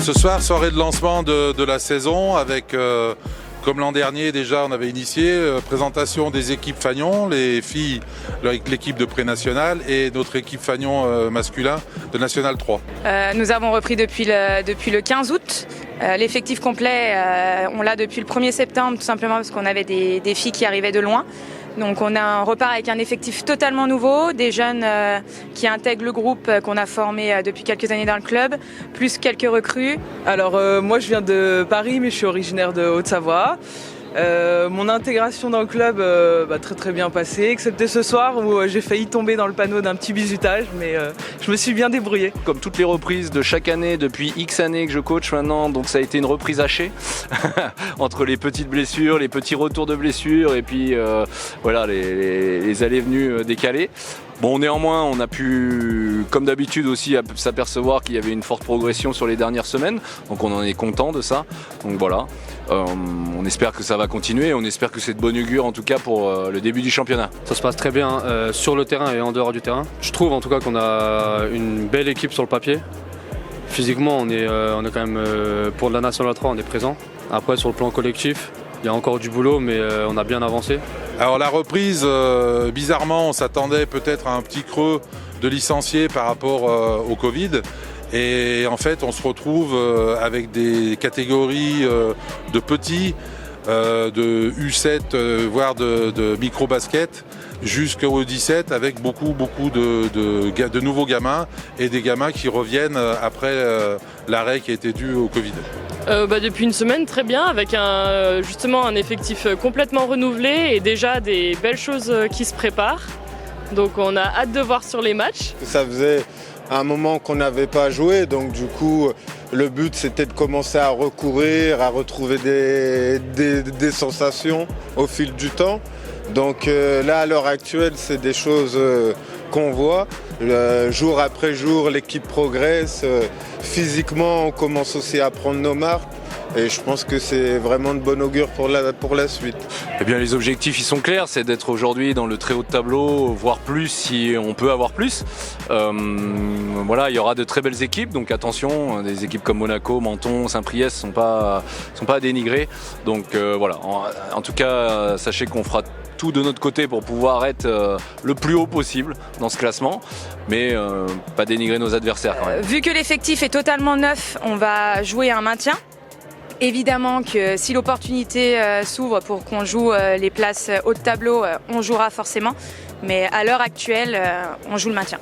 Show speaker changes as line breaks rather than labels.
Ce soir, soirée de lancement de la saison avec, comme l'an dernier déjà on avait initié, présentation des équipes Fagnon, les filles avec l'équipe de pré-national et notre équipe Fagnon masculin de National 3.
Nous avons repris depuis le 15 août. L'effectif complet, on l'a depuis le 1er septembre tout simplement parce qu'on avait des filles qui arrivaient de loin. Donc on repart avec un effectif totalement nouveau, des jeunes qui intègrent le groupe qu'on a formé depuis quelques années dans le club, plus quelques recrues.
Alors moi je viens de Paris mais je suis originaire de Haute-Savoie. Mon intégration dans le club très bien passée, excepté ce soir où j'ai failli tomber dans le panneau d'un petit bizutage, mais je me suis bien débrouillé.
Comme toutes les reprises de chaque année, depuis X années que je coach maintenant, donc ça a été une reprise hachée entre les petites blessures, les petits retours de blessures et puis voilà les allées-venues décalées. Bon, néanmoins, on a pu, comme d'habitude aussi, s'apercevoir qu'il y avait une forte progression sur les dernières semaines. Donc on en est content de ça. Donc voilà, on espère que ça va continuer. On espère que c'est de bon augure en tout cas pour le début du championnat.
Ça se passe très bien sur le terrain et en dehors du terrain. Je trouve en tout cas qu'on a une belle équipe sur le papier. Physiquement, on est quand même, pour la National 3, on est présent. Après, sur le plan collectif, il y a encore du boulot, mais on a bien avancé.
Alors la reprise, bizarrement, on s'attendait peut-être à un petit creux de licenciés par rapport au Covid. Et en fait, on se retrouve avec des catégories de petits, de U7, voire de micro-basket, jusqu'au 17 avec beaucoup de nouveaux gamins et des gamins qui reviennent après l'arrêt qui a été dû au Covid.
Depuis une semaine, très bien, avec justement un effectif complètement renouvelé et déjà des belles choses qui se préparent. Donc on a hâte de voir sur les matchs.
Ça faisait un moment qu'on n'avait pas joué, donc du coup le but c'était de commencer à recourir, à retrouver des sensations au fil du temps. Donc là à l'heure actuelle c'est des choses qu'on voit. Jour après jour l'équipe progresse, physiquement on commence aussi à prendre nos marques. Et je pense que c'est vraiment de bon augure pour la suite.
Eh bien, les objectifs, ils sont clairs, c'est d'être aujourd'hui dans le très haut de tableau, voire plus si on peut avoir plus. Voilà, il y aura de très belles équipes, donc attention, des équipes comme Monaco, Menton, Saint-Priest sont pas à dénigrer. Donc voilà, en tout cas, sachez qu'on fera tout de notre côté pour pouvoir être le plus haut possible dans ce classement, mais pas dénigrer nos adversaires quand même.
Vu que l'effectif est totalement neuf, on va jouer un maintien. Évidemment que si l'opportunité s'ouvre pour qu'on joue les places haut de tableau, on jouera forcément. Mais à l'heure actuelle, on joue le maintien.